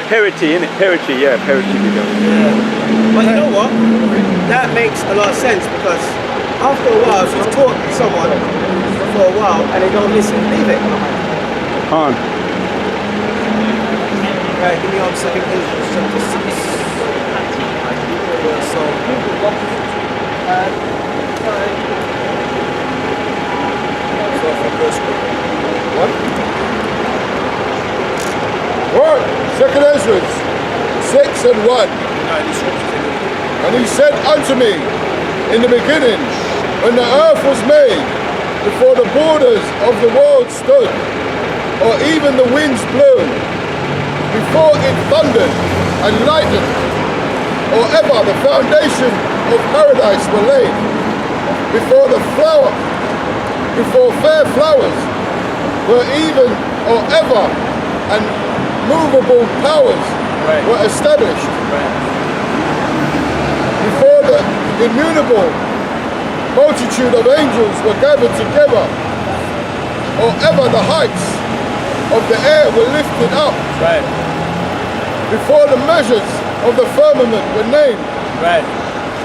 Parity, innit? Parity, yeah, parity video. Yeah. But you know what? That makes a lot of sense because after a while, if you've taught someone for a while and they don't listen, leave it. On. Right, give me 2 Corinthians chapter 6. So, from verse 1. What? 2 Ezra 6 and 1. And he said unto me, in the beginning, when the earth was made, before the borders of the world stood, or even the winds blew, before it thundered and lightened, or ever the foundation of paradise were laid, before fair flowers were even, or ever, and movable powers were established, before the immutable multitude of angels were gathered together, or ever the heights of the air were lifted up, before the measures of the firmament were named,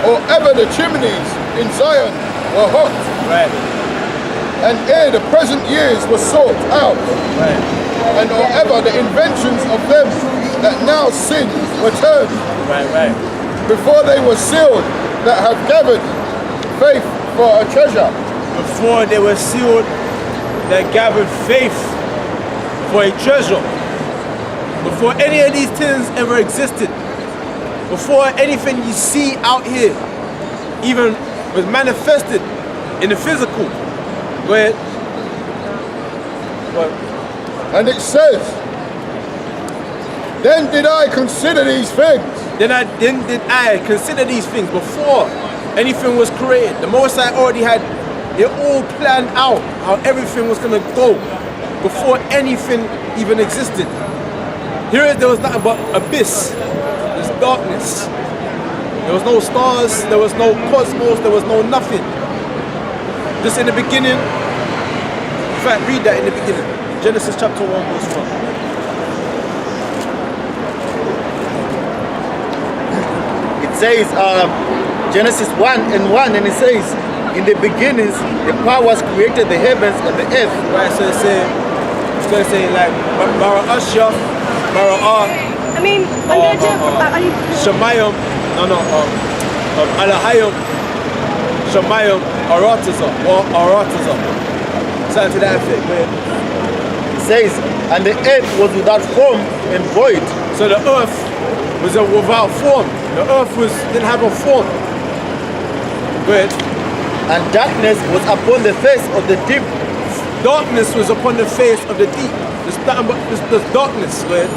or ever the chimneys in Zion were hot, and ere the present years were sought out, and or ever the inventions of them that now sin were turned, before they were sealed that have gathered faith for a treasure. Before they were sealed that gathered faith for a treasure. Before any of these things ever existed. Before anything you see out here even was manifested in the physical. Go ahead. What? And it says, then did I consider these things. Then did I consider these things before anything was created. The Most High already had it all planned out, how everything was gonna go before anything even existed. There was nothing but abyss. There's darkness. There was no stars, there was no cosmos, there was no nothing. Just in the beginning. In fact, read that in the beginning. Genesis chapter 1 verse 1. It says, Genesis 1 and 1, and it says, in the beginnings, the powers created the heavens and the earth. Right, so it's going to say like, Bara'ashya, Bara'ah. I mean, Shemayim, Alahayim, Shemayim, Arataza, or Arataza. Something to that effect, man. It says, and the earth was without form and void. So the earth was without form. The earth didn't have a form. Go ahead. And darkness was upon the face of the deep. Darkness was upon the face of the deep. There's darkness. Go ahead.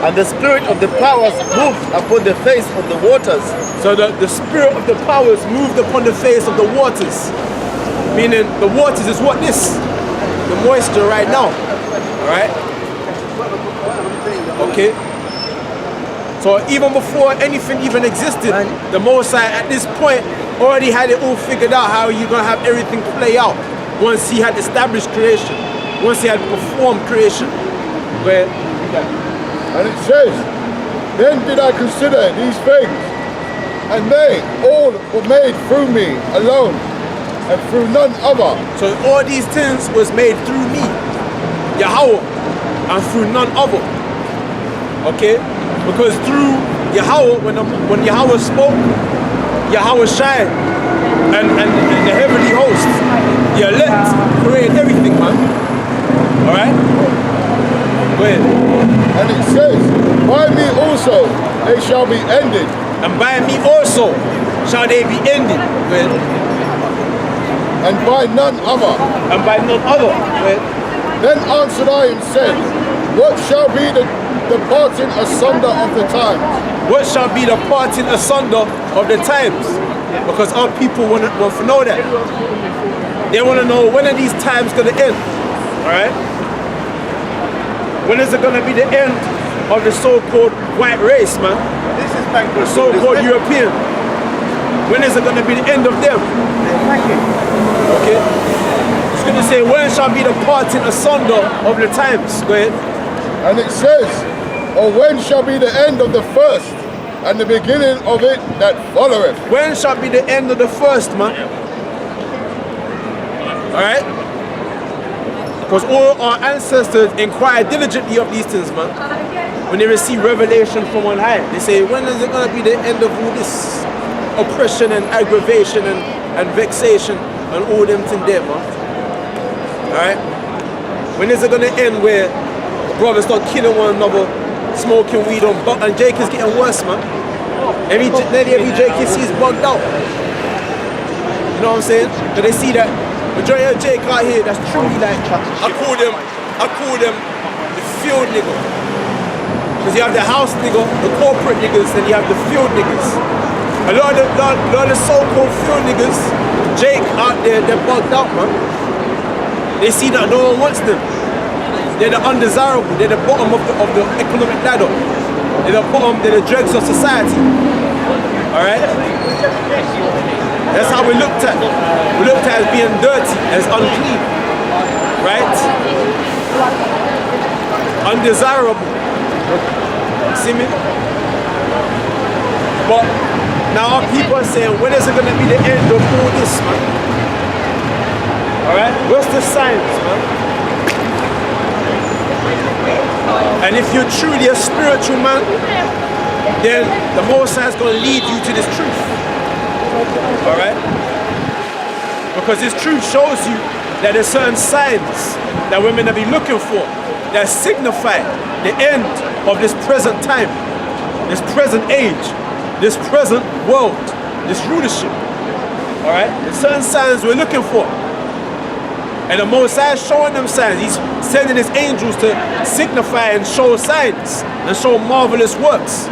And the spirit of the powers moved upon the face of the waters. So the spirit of the powers moved upon the face of the waters. Meaning the waters is what this? The moisture right now. Alright? Okay? So even before anything even existed, the Most High at this point already had it all figured out how you're going to have everything play out once he had established creation, once he had performed creation. Go ahead. And it says, then did I consider these things, and they all were made through me alone, and through none other. So all these things was made through me, Yahawah, and through none other. Okay? Because through Yahawah, when Yahawah spoke, Yahawah shined, and the heavenly hosts, the elect, created everything, man. Alright? Go ahead. And it says, by me also they shall be ended. And by me also shall they be ended. Go ahead. And by none other. And by none other. Go ahead. Then answered I and said, what shall be the parting asunder of the times? What shall be the parting asunder of the times? Because our people want to know that. They want to know when are these times going to end. Alright? When is it going to be the end of the so-called white race, man? This is back the so-called European. When is it going to be the end of them? Okay? It's going to say, when shall be the parting asunder of the times? Go ahead. And it says, Or when shall be the end of the first, and the beginning of it that followeth? When shall be the end of the first, man? Alright? Because all our ancestors inquire diligently of these things, man. When they receive revelation from on high, they say, when is it going to be the end of all this oppression and aggravation and vexation and all them things there, man? Alright? When is it going to end where brothers start killing one another, smoking weed on butt, and Jake is getting worse, man? Nearly every Jake you see is bugged out. You know what I'm saying? But they see that majority of Jake out here, that's truly like, I call them the field nigga. Because you have the house nigga, the corporate niggas, and you have the field niggas. A lot of the so-called field niggas, Jake out there, they're bugged out, man. They see that no one wants them. They're the undesirable, they're the bottom of the economic ladder. They're the bottom, they're the dregs of society. Alright? That's how we looked at. We looked at as being dirty, as unclean. Right? Undesirable. See me? But now our people are saying, when is it going to be the end of all this, man? Alright? What's the science, man? And if you're truly a spiritual man, then the Most High is going to lead you to this truth. Alright? Because this truth shows you that there's certain signs that we're meant to be looking for that signify the end of this present time, this present age, this present world, this rulership. Alright? There's certain signs we're looking for. And the Most High is showing them signs. He's sending his angels to signify and show signs and show marvelous works.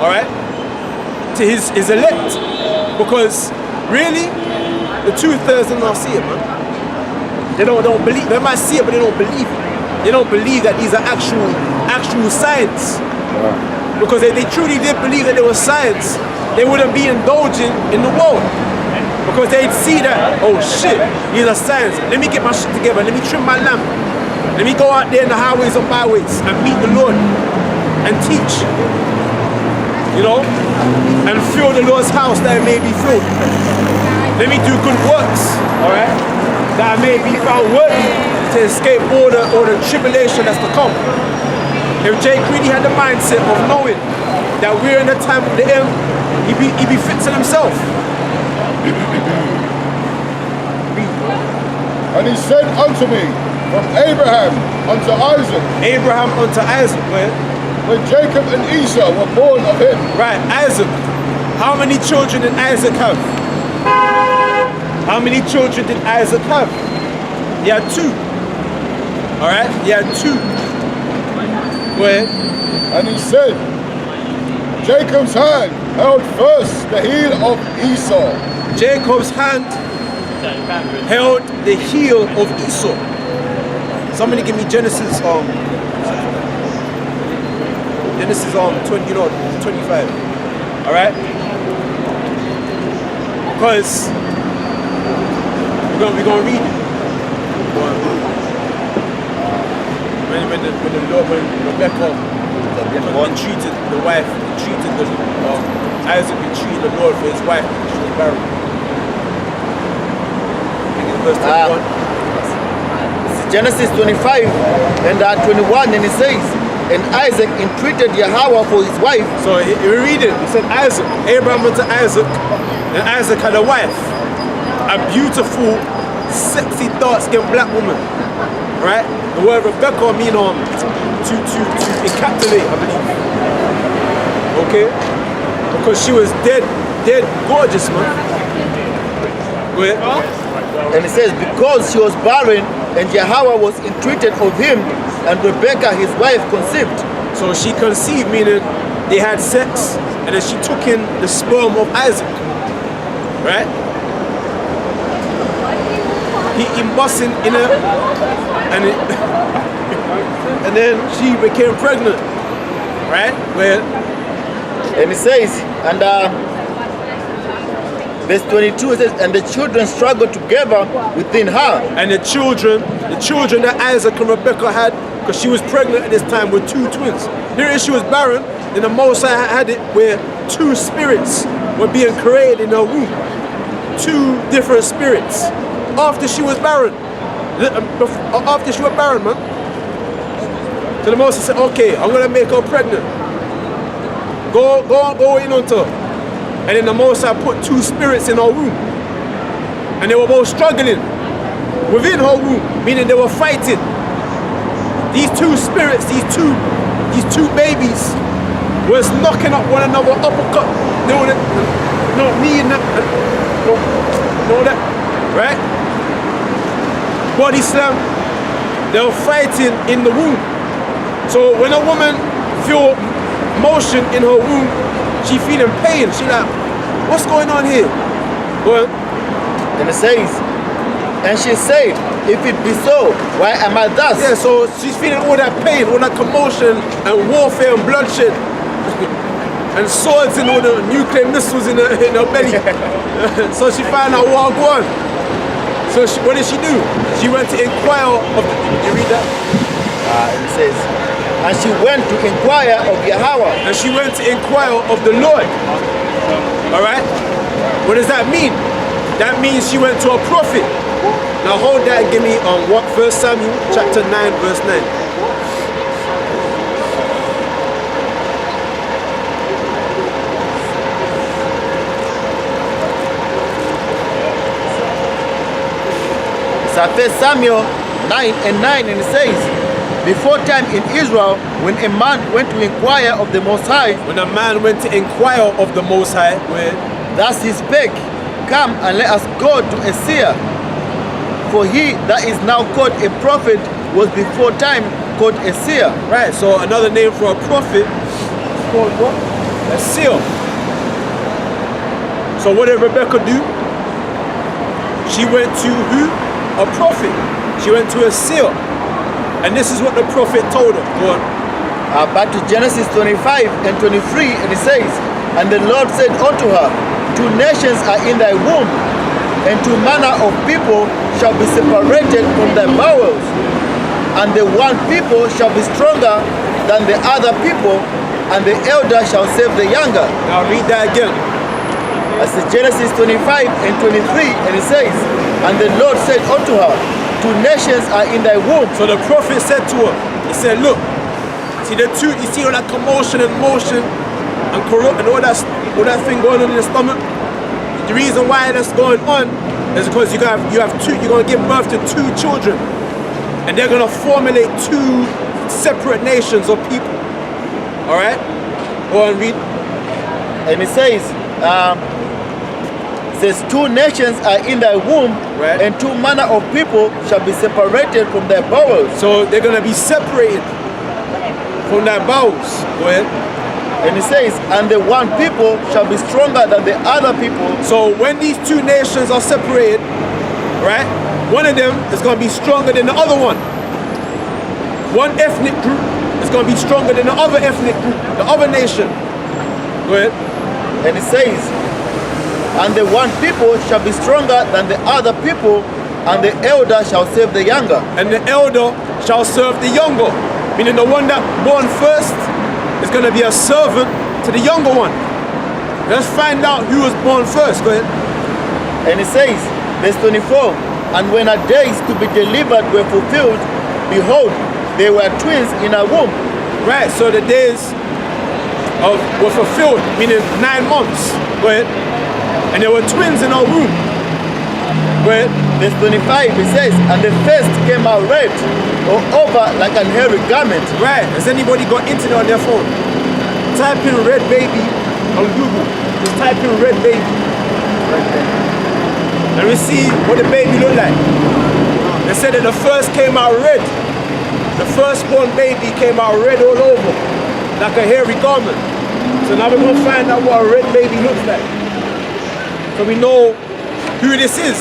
Alright? To his elect. Because really, the 2/3 do not see it, man. They don't believe. They might see it, but they don't believe it. They don't believe that these are actual signs. Because if they truly did believe that they were signs, they wouldn't be indulging in the world. Because they'd see that, oh shit, these are signs. Let me get my shit together. Let me trim my lamp. Let me go out there in the highways and byways and meet the Lord and teach. You know? And fill the Lord's house that it may be filled. Let me do good works, alright? That I may be found worthy to escape all the tribulation that's to come. If Jake really had the mindset of knowing that we're in the time of the end, he'd be fixing himself. And he said unto me, from Abraham unto Isaac. Abraham unto Isaac, man. When Jacob and Esau were born of him. Right, Isaac. How many children did Isaac have? How many children did Isaac have? He had 2. Alright, he had 2. Go ahead. And he said, Jacob's hand held first the heel of Esau. Jacob's hand held the heel of Esau. Somebody give me Genesis 20, 25. Alright? Because we're gonna read it. When Rebecca entreated the wife, Isaac entreated the Lord for his wife, she was barren. Verse 21. Genesis 25 and 21, and it says, and Isaac entreated Yahawah for his wife. So we read it. He said Isaac, Abraham went to Isaac, and Isaac had a wife, a beautiful, sexy, dark-skinned black woman. Right? The word Rebecca mean to encapsulate, I believe. Okay? Because she was dead gorgeous, man. Go ahead. And it says, because she was barren, and Yahawah was entreated of him, and Rebekah his wife conceived. So she conceived, meaning they had sex, and then she took in the sperm of Isaac. Right? He embossing in her, and then she became pregnant. Right? Well, and it says, and Verse 22 it says, and the children struggled together within her. And the children that Isaac and Rebekah had, because she was pregnant at this time with 2 twins. Here she was barren, and the Most High had it where 2 spirits were being created in her womb. 2 different spirits. After she was barren. After she was barren, man. So the Most High said, okay, I'm gonna make her pregnant. Go in onto her. And then the Most High put 2 spirits in her womb. And they were both struggling within her womb, meaning they were fighting. These 2 spirits, these two babies was knocking up one another, uppercut, right? Body slam. They were fighting in the womb. So when a woman feel motion in her womb, she feeling pain. She like, what's going on here? Well, and it says, and she said, if it be so, why am I thus? Yeah, so she's feeling all that pain, all that commotion and warfare and bloodshed. And swords and all the nuclear missiles in her belly. So she found out what going on. So what did she do? She went to inquire of you read that? It says, and she went to inquire of Yahawah. And she went to inquire of the Lord. Alright? What does that mean? That means she went to a prophet. Now hold that and give me on what? 1 Samuel chapter 9 verse 9. It's 1 Samuel 9 and 9, and it says, before time in Israel, when a man went to inquire of the Most High, when a man went to inquire of the Most High, where thus he spake, come and let us go to a seer. For he that is now called a prophet was before time called a seer. Right, so another name for a prophet is called what? A seer. So what did Rebekah do? She went to who? A prophet. She went to a seer. And this is what the prophet told her. Go on. Back to Genesis 25 and 23, and it says, and the Lord said unto her, 2 nations are in thy womb, and 2 manner of people shall be separated from thy bowels, and the one people shall be stronger than the other people, and the elder shall save the younger. Now read that again. That's Genesis 25 and 23, and it says, and the Lord said unto her, 2 nations are in thy womb. So the prophet said to her, he said, look, see you see all that commotion and motion and corrupt and all that thing going on in the stomach? The reason why that's going on is because you're gonna give birth to 2 children. And they're gonna formulate 2 separate nations of people. Alright? Go on, read. And it says, 2 nations are in thy womb, right, and 2 manner of people shall be separated from thy bowels. So they're going to be separated from thy bowels. Go ahead. And it says, and the one people shall be stronger than the other people. So when these 2 nations are separated, right, one of them is going to be stronger than the other one. One ethnic group is going to be stronger than the other ethnic group, the other nation. Go ahead. And it says, and the one people shall be stronger than the other people, and the elder shall save the younger. And the elder shall serve the younger. Meaning the one that born first is going to be a servant to the younger one. Let's find out who was born first. Go ahead. And it says, verse 24, and when her days to be delivered were fulfilled, behold, there were twins in her womb. Right, so the days were fulfilled, meaning 9 months. Go ahead. And there were twins in our womb. Well, verse 25, it says, and the first came out red, or over like an hairy garment. Right. Has anybody got internet on their phone? Type in red baby on Google. Just type in red baby. Right there. And we see what the baby looked like. They said that the first came out red. The firstborn baby came out red all over, like a hairy garment. So now we're going to find out what a red baby looks like. So we know who this is.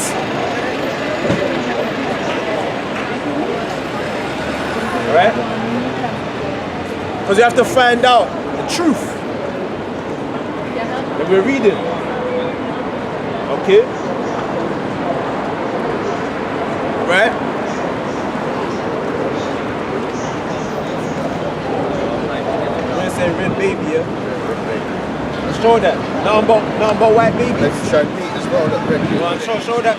Alright? Because you have to find out the truth that we're reading. Okay? Right? I'm gonna say red baby, yeah? Let's show that. Nothing but white baby. Let's show meat as well. That red meat. Go on, show that.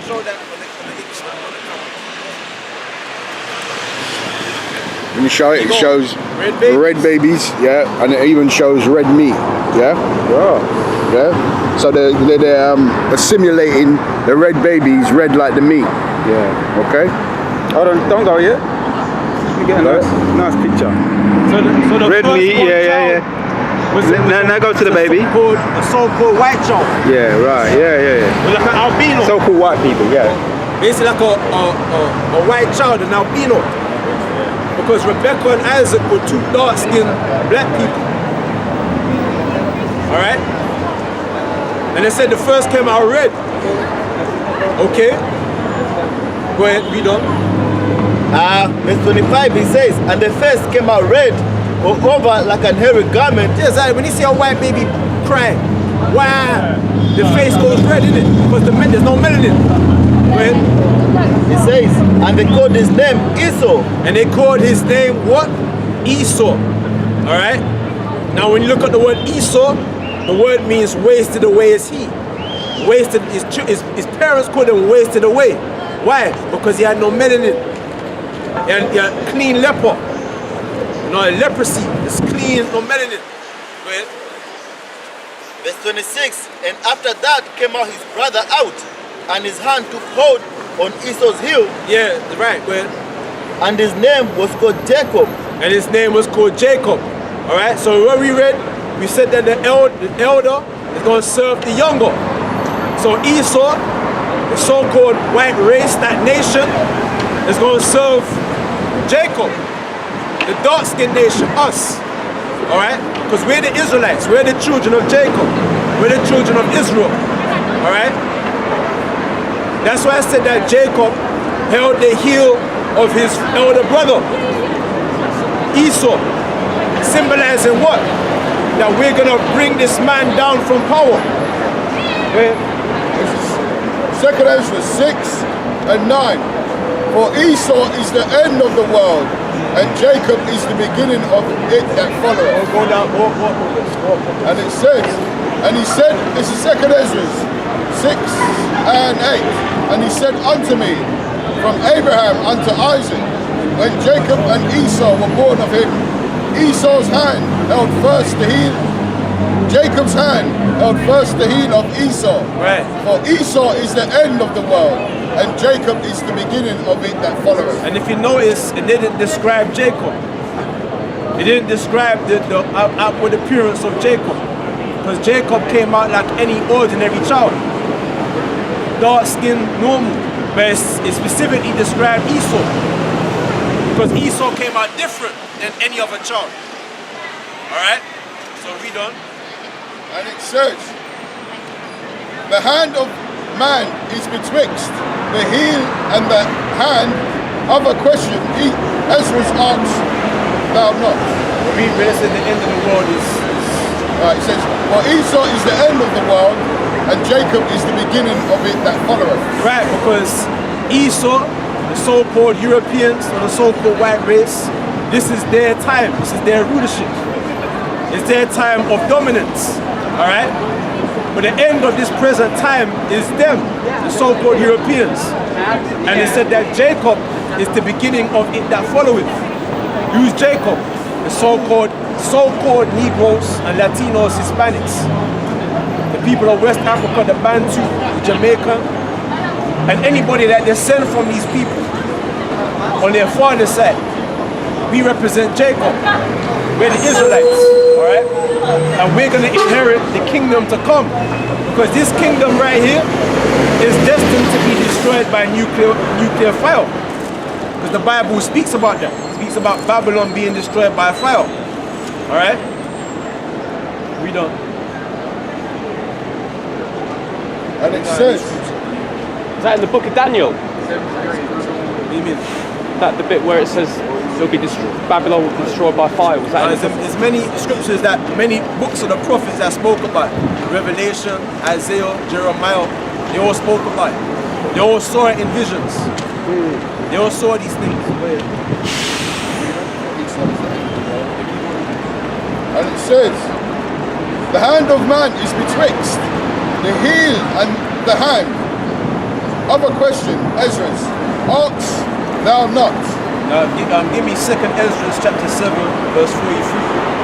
When you show it, it shows Red babies, yeah, and it even shows red meat, yeah. Oh. Yeah. So they're assimilating the red babies red like the meat. Yeah. Okay. Hold on, don't go yet. You get a nice picture. So the Red first meat, one yeah. Now go to the baby. The so-called white child. Yeah, right, yeah. Like an albino. So-called white people, yeah. Basically like a white child, an albino. Because Rebecca and Isaac were two dark-skinned black people. Alright? And they said the first came out red. Okay? Go ahead, read on. Verse 25, he says, and the face came out red or over like an hairy garment. Yes, when you see a white baby crying, wow, the face goes red, isn't it? Because there's no melanin. Go ahead. He says, and they called his name Esau. And they called his name what? Esau. Alright? Now when you look at the word Esau, the word means wasted away is he. Wasted, his parents called him wasted away. Why? Because he had no melanin. He had clean leper. You know, leprosy. It's clean, no melanin. Go ahead. Verse 26, and after that came out his brother out, and his hand took hold on Esau's heel. Yeah, right, go ahead. And his name was called Jacob. And his name was called Jacob. Alright, so what we read, we said that the elder is going to serve the younger. So Esau, the so-called white race, that nation, is going to serve Jacob, the dark-skinned nation, us. Alright? Because we're the Israelites, we're the children of Jacob, we're the children of Israel. Alright? That's why I said that Jacob held the heel of his elder brother, Esau, symbolizing what? That we're gonna bring this man down from power. This is 2 Ezra 6 and 9. For Esau is the end of the world, and Jacob is the beginning of it that followeth. Go down, go. And it says, and he said, this is 2 Ezra 6 and 8. And he said unto me, from Abraham unto Isaac, when Jacob and Esau were born of him, Esau's hand held first the heel, Jacob's hand held first the heel of Esau. Right. For Esau is the end of the world, and Jacob is the beginning of it that followeth. And if you notice, it didn't describe Jacob. It didn't describe the outward appearance of Jacob. Because Jacob came out like any ordinary child. Dark skin, normal. But it specifically described Esau. Because Esau came out different than any other child. Alright? So read on. And it says, the hand of man is betwixt the heel and the hand. Other question, Ezra's asked thou not. Read when it says the end of the world is... Right, it says, for Esau is the end of the world, and Jacob is the beginning of it that followeth. Right, because Esau, the so-called Europeans or the so-called white race, this is their time, this is their rulership. It's their time of dominance, all right? But the end of this present time is them, the so-called Europeans. And it said that Jacob is the beginning of it that followeth. Who's Jacob? The so-called Negroes and Latinos, Hispanics. The people of West Africa, the Bantu, the Jamaican, and anybody that descend from these people on their father's side. We represent Jacob. We're the Israelites, all right? And we're going to inherit the kingdom to come. Because this kingdom right here is destined to be destroyed by nuclear fire. Because the Bible speaks about that. It speaks about Babylon being destroyed by fire. All right? We don't. And it says, Is that in the book of Daniel? What do you mean? That the bit where it says it'll be Babylon will be destroyed by fire? Was that? There's many scriptures many books of the prophets that spoke about Revelation, Isaiah, Jeremiah. They all spoke about it. They all saw it in visions. They all saw these things. And it says, the hand of man is betwixt the heel and the hand. Other question, Ezra, ask thou not. Give me 2nd Ezra chapter 7, verse 43.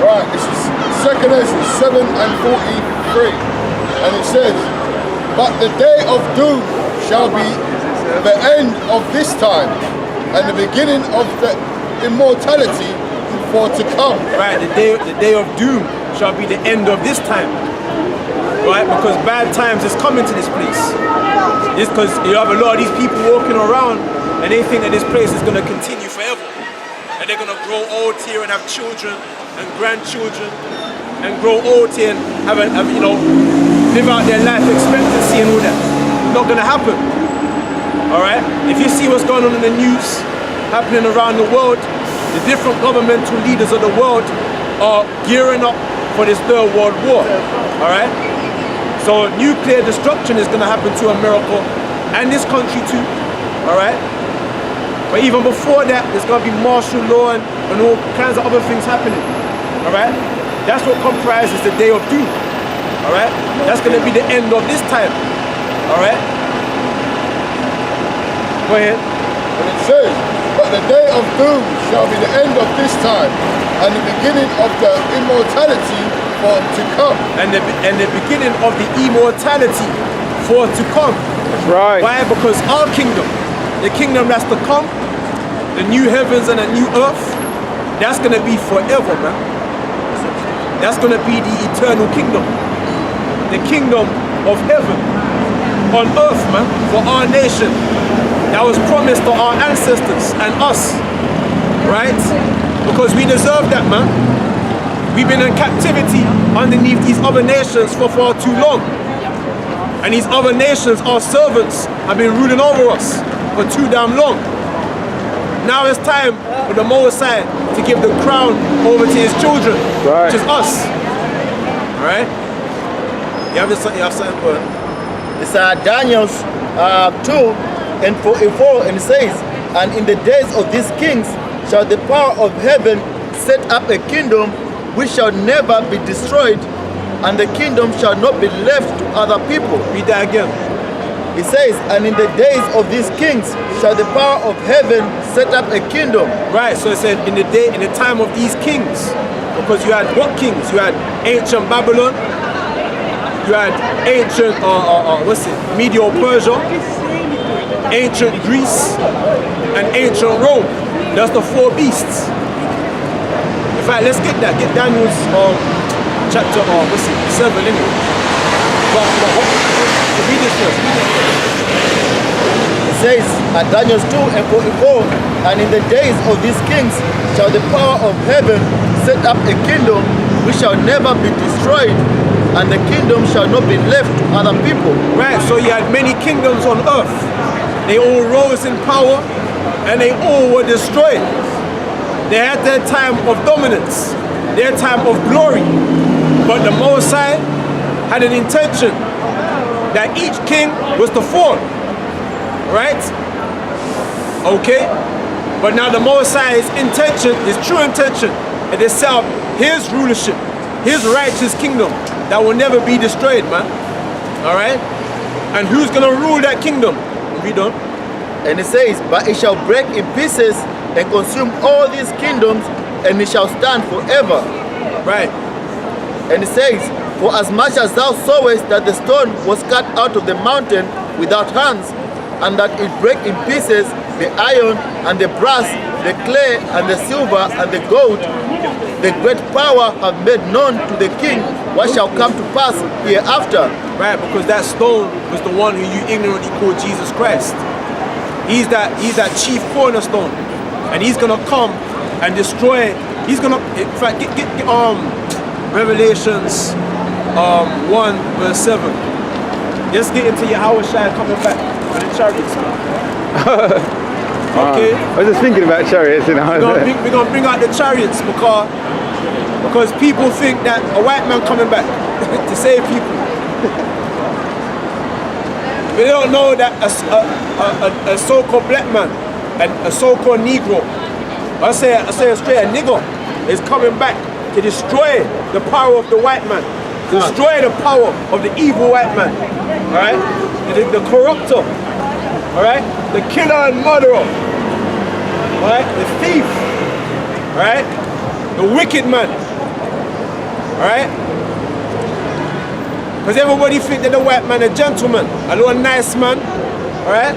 Right, this is 2nd Ezra 7 and 43. And it says, but the day of doom shall be the end of this time, and the beginning of the immortality for to come. Right, the day of doom shall be the end of this time. Right, because bad times is coming to this place. It's because you have a lot of these people walking around and they think that this place is going to continue forever. And they're going to grow old here and have children and grandchildren and grow old here and have you know, live out their life expectancy and all that. It's not going to happen. Alright? If you see what's going on in the news happening around the world, the different governmental leaders of the world are gearing up for this Third World War. Alright? So nuclear destruction is going to happen to America and this country too. Alright? But even before that, there's going to be martial law and all kinds of other things happening. Alright? That's what comprises the day of doom. Alright? That's going to be the end of this time. Alright? Go ahead. And it says, but the day of doom shall be the end of this time, and the beginning of the immortality for to come. And the beginning of the immortality for to come. That's right. Why? Because our kingdom, the kingdom that's to come, the new heavens and the new earth, that's going to be forever, man. That's going to be the eternal kingdom. The kingdom of heaven on earth, man, for our nation. That was promised to our ancestors and us, right? Because we deserve that, man. We've been in captivity underneath these other nations for far too long. And these other nations, our servants, have been ruling over us for too damn long. Now it's time for the Most High to give the crown over to his children, Right. which is us. Alright? You have something for it? It's Daniel 2 and 44, and it says, and in the days of these kings shall the power of heaven set up a kingdom which shall never be destroyed, and the kingdom shall not be left to other people. Read that again. It says, and in the days of these kings shall the power of heaven set up a kingdom. Right, so it said in the time of these kings, because you had what kings? You had ancient Babylon, you had ancient Medo-Persia, ancient Greece, and ancient Rome. That's the four beasts. In fact, let's get that. Get Daniel's chapter 7 anyway. But read this first. It says at Daniel 2 and 44, and in the days of these kings shall the power of heaven set up a kingdom which shall never be destroyed, and the kingdom shall not be left to other people. Right, so you had many kingdoms on earth. They all rose in power and they all were destroyed. They had their time of dominance, their time of glory. But the Most High had an intention that each king was to fall. Right? Okay? But now the Most High's intention, his true intention, is to set up his rulership, his righteous kingdom that will never be destroyed, man. Alright? And who's gonna rule that kingdom? Read on. And it says, but it shall break in pieces and consume all these kingdoms, and it shall stand forever. Right. And it says, for as much as thou sawest that the stone was cut out of the mountain without hands, and that it break in pieces the iron and the brass, the clay and the silver and the gold, the great power have made known to the king what shall come to pass hereafter. Right, because that stone was the one who you ignorantly called Jesus Christ. He's that chief cornerstone, and he's gonna come and destroy. He's gonna, in fact, get Revelations 1 verse 7. Let's get into Yahawah coming back with the chariots. Okay? I was just thinking about chariots, you know. We're gonna bring out the chariots because people think that a white man coming back to save people. They don't know that a so-called black man and a so-called Negro, I say straight, a nigger, is coming back to destroy the power of the white man, destroy the power of the evil white man, all right? The corruptor, all right? The killer and murderer, all right? The thief, all right? The wicked man, all right? Because everybody think that the white man a gentleman, a little nice man, all right?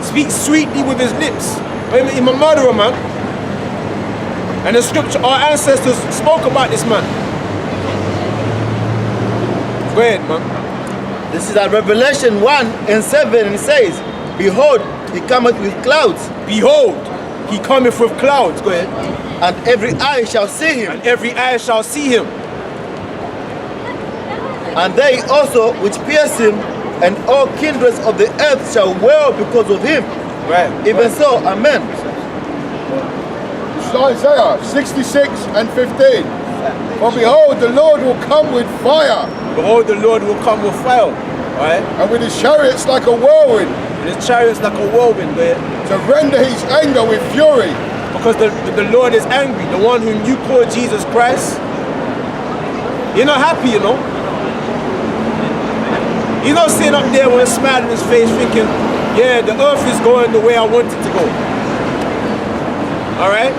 Speaks sweetly with his lips. But he's a murderer, man. And the scripture, our ancestors spoke about this man. Go ahead, man. This is at Revelation 1:7, and it says, "Behold, he cometh with clouds, Behold, he cometh with clouds." Go ahead. and every eye shall see him, And every eye shall see him. and they also which pierce him, and all kindreds of the earth shall wail because of him. Right. Even so, amen. It's Isaiah 66 and 15. For behold, the Lord will come with fire, Behold, the Lord will come with fire. Right? and with his chariots like a whirlwind, And his chariots like a whirlwind, man. to render his anger with fury. Because the Lord is angry. The one whom you call Jesus Christ, you're not happy, you know. He's not sitting up there with a smile on his face thinking, yeah, the earth is going the way I want it to go. All right?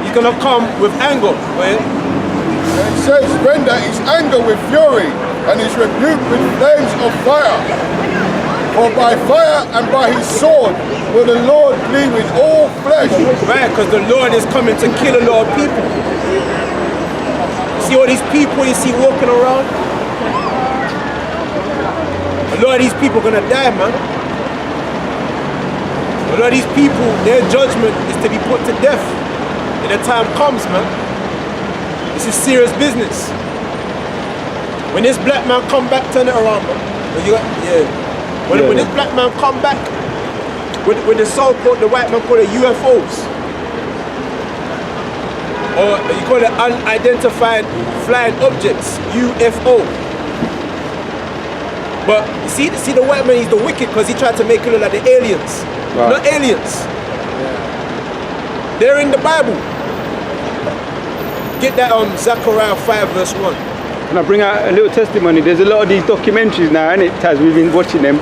He's going to come with anger. Right? And it says, render his anger with fury, and his rebuke with flames of fire. For by fire and by his sword will the Lord plead with all flesh. Right, because the Lord is coming to kill a lot of people. See all these people you see walking around? A lot of these people are going to die, man. A lot of these people, their judgment is to be put to death. And the time comes, man. This is serious business. When this black man come back, turn it around, man. When this black man come back, with the so-called, the white man call it UFOs, or you call it unidentified flying objects, UFO. But you see the white man, he's the wicked because he tried to make it look like the aliens. Right. Not aliens. They're in the Bible. Get that on Zechariah 5 verse 1. And I bring out a little testimony. There's a lot of these documentaries now, and Taz, we've been watching them.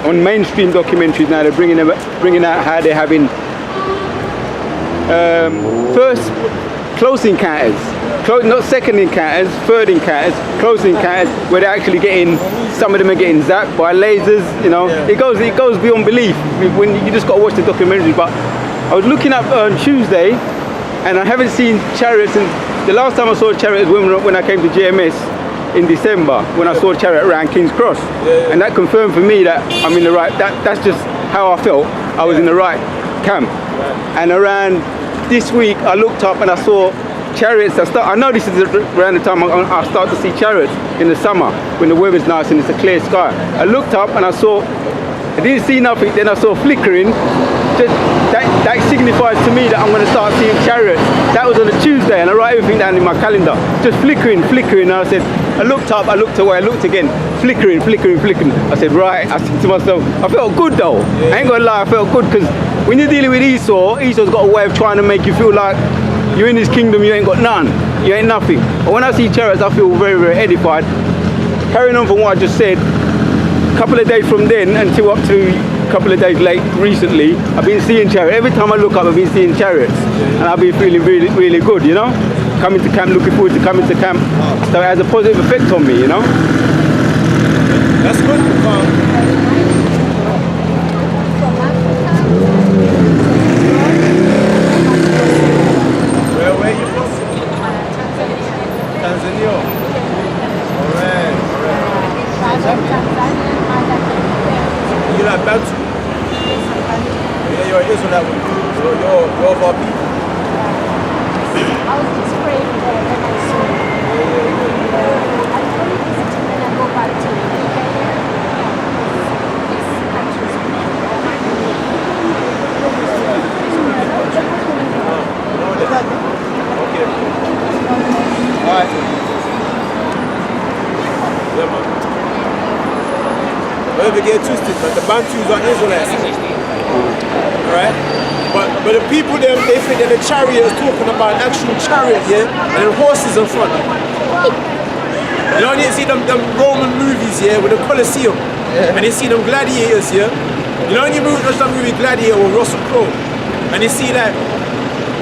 On mainstream documentaries now, they're bringing out how they're having first close encounters, not second encounters, third encounters, close encounters, where they're actually getting, some of them are getting zapped by lasers. You know, Yeah. it goes beyond belief. When you just got to watch the documentary. But I was looking up on Tuesday, and I haven't seen chariots. And the last time I saw a chariot was when I came to GMS in December, when I saw a chariot around King's Cross. And that confirmed for me that I'm in the right, that's just how I felt. I was in the right camp. And around this week, I looked up and I saw chariots. I know this is around the time I start to see chariots in the summer, when the weather's nice and it's a clear sky. I looked up and I didn't see nothing, then I saw flickering. That signifies to me that I'm going to start seeing chariots. That was on a Tuesday, and I write everything down in my calendar. Just flickering, and I said, I looked up, I looked away, I looked again, flickering. I said, right, I said to myself, I felt good though. I ain't gonna lie, I felt good, because when you're dealing with Esau's got a way of trying to make you feel like you're in his kingdom, you ain't got none, you ain't nothing. But when I see chariots, I feel very, very edified. Carrying on from what I just said, a couple of days from then until up to a couple of days late recently, I've been seeing chariots. Every time I look up, I've been seeing chariots, and I've been feeling really, really good, you know? Coming to camp, looking forward to coming to camp. So it has a positive effect on me, you know? That's good. Where are you from? Tanzania. Alright. You like Bantu? Yeah, you're an Israelite. You're of our people. I was just praying when I saw it. I only visited when I go back to Kenya. never get twisted, but the Bantus are Israelites. Alright? But the people them, they think that the chariot is talking about an actual chariot, yeah? And then horses in front. You know, you see them Roman movies, yeah, with the Colosseum. And you see them gladiators, yeah? You know, when you watch that movie Gladiator with Russell Crowe, and you see that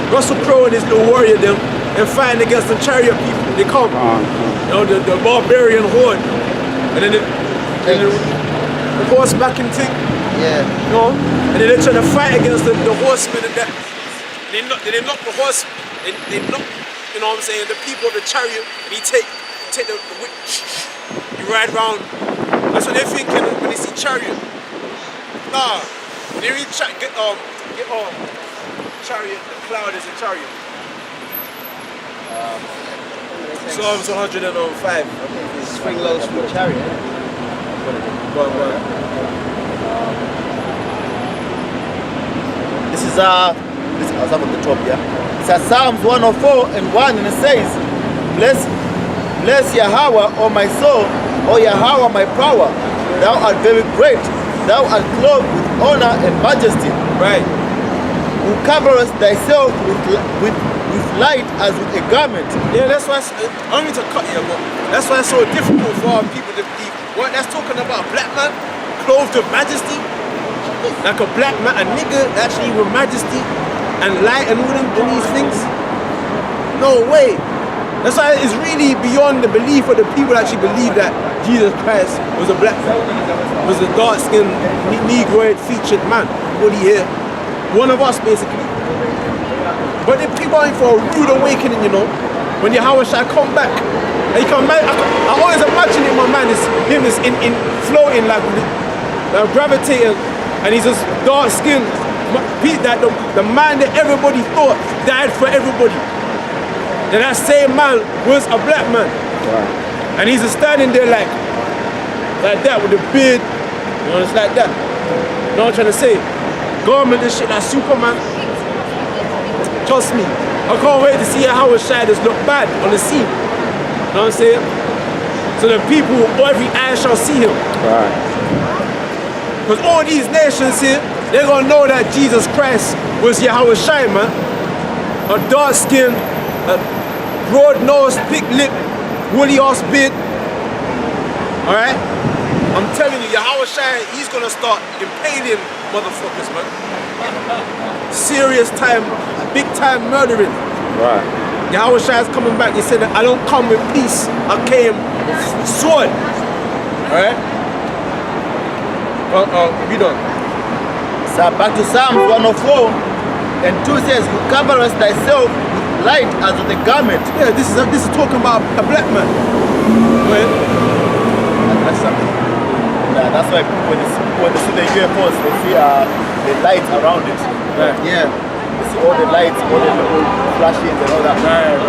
Russell Crowe and his little warrior them, and fighting against the chariot people. They come, you know, the barbarian horde. And then the horsebacking thing. Yeah. You know? And then they're trying to fight against the horsemen and that. They knock the horse, they knock, you know what I'm saying, the people of the chariot, and he take the whip, you ride round. That's what they're thinking when they see chariot. Nah, they read chariot, the cloud is a chariot. Psalms 105. Spring lows for chariot. Go on. This is up at the top, yeah. It's a Psalms 104:1, and it says, Bless Yahawah, O my soul, O Yahawah, my power. Thou art very great. Thou art clothed with honor and majesty. Right. Who coverest thyself with light as with a garment. Yeah, that's why I don't mean to cut you, but that's why it's so difficult for our people to believe. What that's talking about, a black man clothed with majesty, like a black man, a nigga actually with majesty and light and all them these things. No way. That's why it's really beyond the belief of the people that actually believe that Jesus Christ was a black man, was a dark-skinned, negroid featured man. What he here? One of us basically. But the people are in for a rude awakening, you know, when Yahawah shall come back. And you can imagine, I always imagine in my mind him is in floating like gravitating, and he's just dark skinned. That the man that everybody thought died for everybody. And that same man was a black man. Wow. And he's just standing there like that with the beard, you know, it's like that. You know what I'm trying to say? Garment and shit like Superman. Trust me, I can't wait to see how Yahawah shadows look bad on the scene. You know what I'm saying? So the people, every eye shall see him. Right. Because all these nations here, they're gonna know that Jesus Christ was Yahawah Shai, man. A dark skin, a broad nose, thick lip, woolly ass beard. Alright? I'm telling you, Yahawah Shai, he's gonna start impaling motherfuckers, man. Serious time, big time murdering. Right. Yahawah Shai is coming back. He said that I don't come with peace, I came with sword. Alright? We done. So back to Psalms 104:2 says, Who coverest thyself with light as with a garment. Yeah, this is talking about a black man. Well, That's something. Yeah, that's why when they see the UFOs, they see the lights around it. Right. Yeah. They see all the lights, all the little flashes and all that. Right.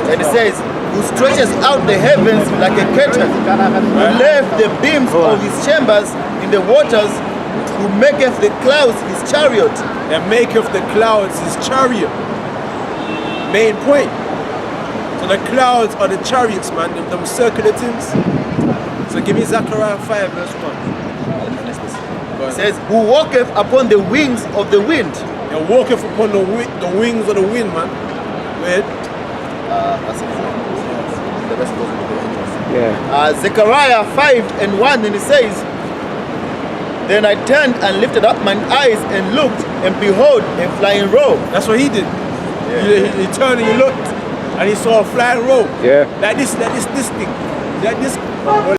And it says, Who stretches out the heavens like a curtain, who left the beams of his chambers in the waters, who maketh the clouds his chariot. And maketh the clouds his chariot. Main point. So the clouds are the chariots, man, them circular things. So give me Zechariah 5 verse 1. It says, Who walketh upon the wings of the wind. And walketh upon the wings of the wind, man. Wait. That's it. The rest goes with the angels. Yeah. Zechariah 5:1, and it says, Then I turned and lifted up mine eyes and looked, and behold, a flying robe. That's what he did. Yeah. He turned and he looked, and he saw a flying robe. Yeah. Like this thing. Like this.